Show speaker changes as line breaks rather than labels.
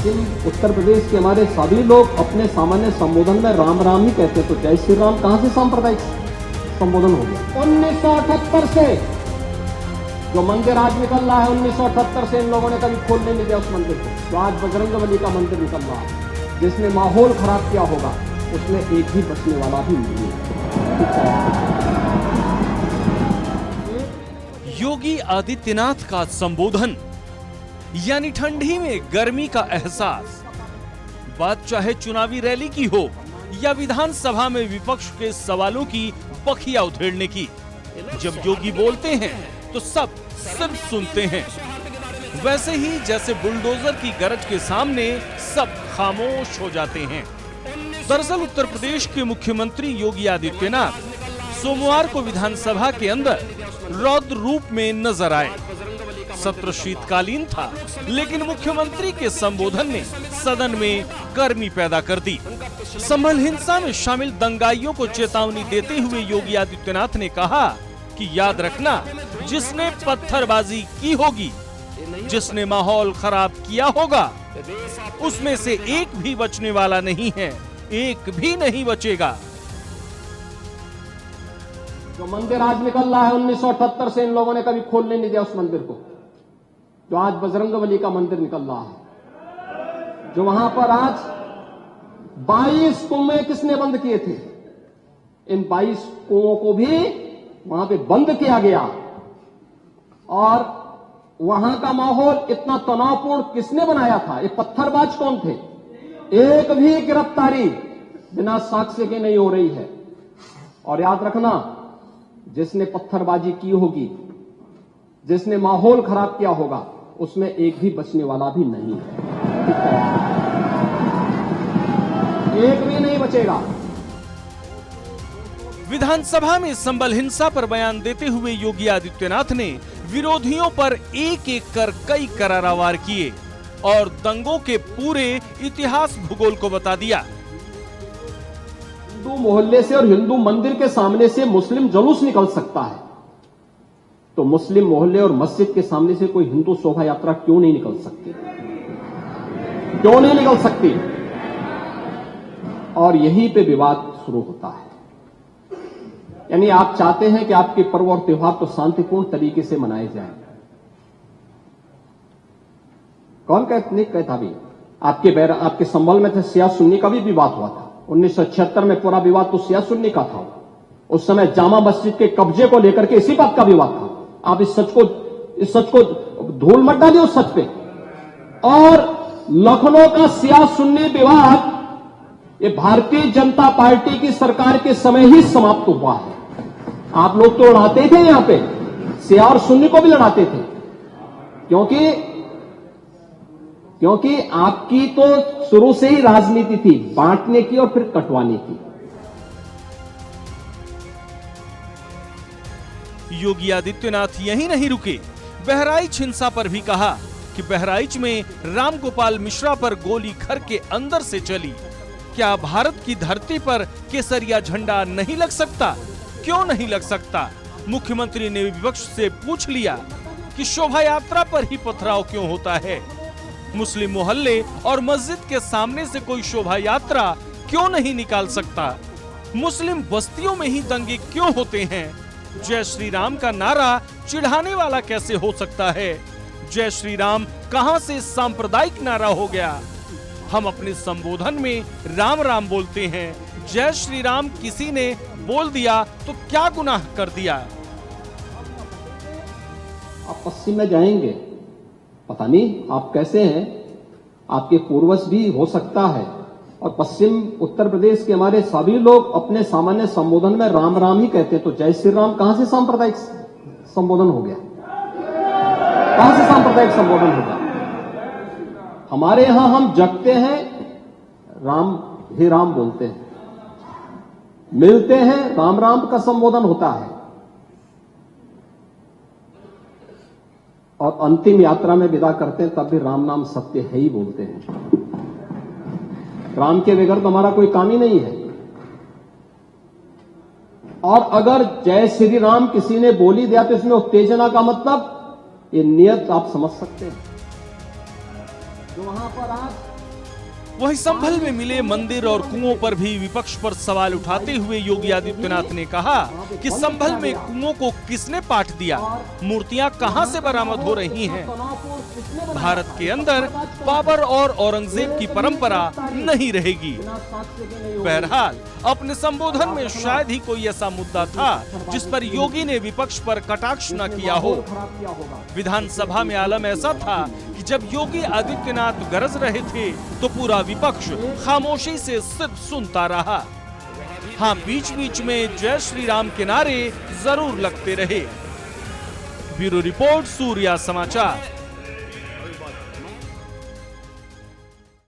पश्चिम उत्तर प्रदेश के हमारे सभी लोग अपने सामान्य संबोधन में राम राम ही कहते हैं, तो जय श्री राम कहां से सांप्रदायिक संबोधन हो गया? 1978 से जो मंदिर आज निकल रहा है, 1978 से इन लोगों ने कभी खोलने नहीं दिया उस मंदिर को। तो आज बजरंगबली का मंदिर निकल रहा है, जिसने माहौल खराब किया होगा उसमें एक भी बचने वाला भी नहीं है।
योगी आदित्यनाथ का संबोधन यानी ठंडी में गर्मी का एहसास। बात चाहे चुनावी रैली की हो या विधानसभा में विपक्ष के सवालों की बखिया उधेड़ने की, जब योगी बोलते हैं तो सब सिर्फ सुनते हैं। वैसे ही जैसे बुलडोजर की गरज के सामने सब खामोश हो जाते हैं। दरअसल उत्तर प्रदेश के मुख्यमंत्री योगी आदित्यनाथ सोमवार को विधानसभा के अंदर रौद्र रूप में नजर आए। सत्र शीतकालीन था, लेकिन मुख्यमंत्री के संबोधन ने सदन में गर्मी पैदा कर दी। संभल हिंसा में शामिल दंगाइयों को चेतावनी देते हुए योगी आदित्यनाथ ने कहा कि याद रखना, जिसने पत्थरबाजी की होगी, जिसने माहौल खराब किया होगा, उसमें से एक भी बचने वाला नहीं है, एक भी नहीं बचेगा।
जो मंदिर आज निकल रहा है, 1978 से इन लोगों ने कभी खोलने नहीं दिया उस मंदिर को। जो आज बजरंगबली का मंदिर निकल रहा है, जो वहां पर आज 22 कुएं किसने बंद किए थे? इन 22 कुओं को भी वहां पे बंद किया गया। और वहां का माहौल इतना तनावपूर्ण किसने बनाया था? ये पत्थरबाज कौन थे? एक भी गिरफ्तारी बिना साक्ष्य के नहीं हो रही है। और याद रखना, जिसने पत्थरबाजी की होगी, जिसने माहौल खराब किया होगा, उसमें एक भी बचने वाला भी नहीं है। एक भी नहीं बचेगा।
विधानसभा में संबल हिंसा पर बयान देते हुए योगी आदित्यनाथ ने विरोधियों पर एक एक कर कई करारा वार किए और दंगों के पूरे इतिहास भूगोल को बता दिया।
हिंदू मोहल्ले से और हिंदू मंदिर के सामने से मुस्लिम जुलूस निकल सकता है, तो मुस्लिम मोहल्ले और मस्जिद के सामने से कोई हिंदू शोभा यात्रा क्यों नहीं निकल सकती? क्यों नहीं निकल सकती? और यहीं पे विवाद शुरू होता है। यानी आप चाहते हैं कि आपके पर्व और त्योहार तो शांतिपूर्ण तरीके से मनाए जाएं। कौन नहीं कहता भी? आपके संबल में थे शिया सुन्नी का भी विवाद हुआ था। 1976 में पूरा विवाद तो शिया सुन्नी का था। उस समय जामा मस्जिद के कब्जे को लेकर के इसी बात का विवाद था। आप इस सच को धूल मत डालिए उस सच पे। और लखनऊ का शिया सुन्नी विवाद ये भारतीय जनता पार्टी की सरकार के समय ही समाप्त हुआ है। आप लोग तो लड़ाते थे, यहां पे शिया और सुन्नी को भी लड़ाते थे, क्योंकि आपकी तो शुरू से ही राजनीति थी बांटने की और फिर कटवाने की।
योगी आदित्यनाथ यहीं नहीं रुके, बहराइच हिंसा पर भी कहा कि बहराइच में रामगोपाल मिश्रा पर गोली घर के अंदर से चली। क्या भारत की धरती पर केसरिया झंडा नहीं लग सकता? क्यों नहीं लग सकता? मुख्यमंत्री ने विपक्ष से पूछ लिया कि शोभा यात्रा पर ही पथराव क्यों होता है? मुस्लिम मोहल्ले और मस्जिद के सामने से कोई शोभा यात्रा क्यों नहीं निकाल सकता? मुस्लिम बस्तियों में ही दंगे क्यों होते हैं? जय श्री राम का नारा चिढ़ाने वाला कैसे हो सकता है? जय श्री राम कहां से सांप्रदायिक नारा हो गया? हम अपने संबोधन में राम राम बोलते हैं। जय श्री राम किसी ने बोल दिया तो क्या गुनाह कर दिया?
आप पश्चिम में जाएंगे, पता नहीं आप कैसे हैं, आपके पूर्वज भी हो सकता है। और पश्चिम उत्तर प्रदेश के हमारे सभी लोग अपने सामान्य संबोधन में राम राम ही कहते हैं, तो जय श्री राम कहां से सांप्रदायिक संबोधन हो गया? कहां से सांप्रदायिक संबोधन होगा? हमारे यहां हम जगते हैं, राम ही राम बोलते हैं, मिलते हैं, राम राम का संबोधन होता है। और अंतिम यात्रा में विदा करते हैं तब भी राम नाम सत्य है ही बोलते हैं। राम के बगैर तो हमारा कोई काम ही नहीं है। और अगर जय श्री राम किसी ने बोली दिया तो इसमें उत्तेजना का मतलब ये नियत आप समझ सकते हैं। जो वहां पर आज
वहीं संभल में मिले मंदिर और कुओं पर भी विपक्ष पर सवाल उठाते हुए योगी आदित्यनाथ ने कहा कि संभल में कुओं को किसने पाट दिया, मूर्तियां कहां से बरामद हो रही हैं। भारत के अंदर बाबर और औरंगजेब की परंपरा नहीं रहेगी। बहरहाल अपने संबोधन में शायद ही कोई ऐसा मुद्दा था जिस पर योगी ने विपक्ष पर कटाक्ष न किया हो। विधानसभा में आलम ऐसा था कि जब योगी आदित्यनाथ गरज रहे थे तो पूरा विपक्ष खामोशी से सिर्फ सुनता रहा। हाँ, बीच बीच में जय श्री राम के नारे जरूर लगते रहे। ब्यूरो रिपोर्ट, सूर्या समाचार।